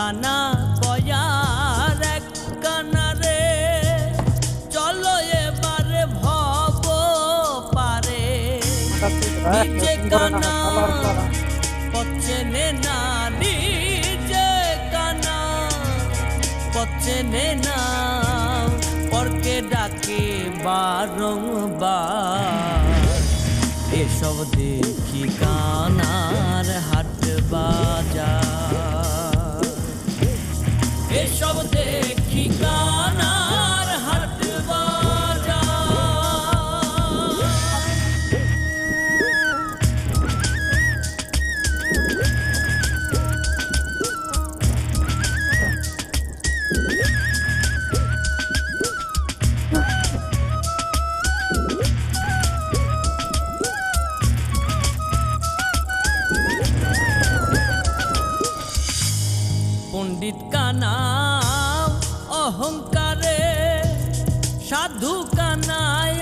কানা কয়ার এক কানা রে, চলো এবারে ভব পারে। নিজে কানা পচেনে না, নিজে কানা পচেনে না, পরকে ডাকে বারংবার। এসব দেখি কানার হাট বাজার, এসব দেখি কানার হাট বাজার। পণ্ডিত কানা অহংকারে, সাধু কানায়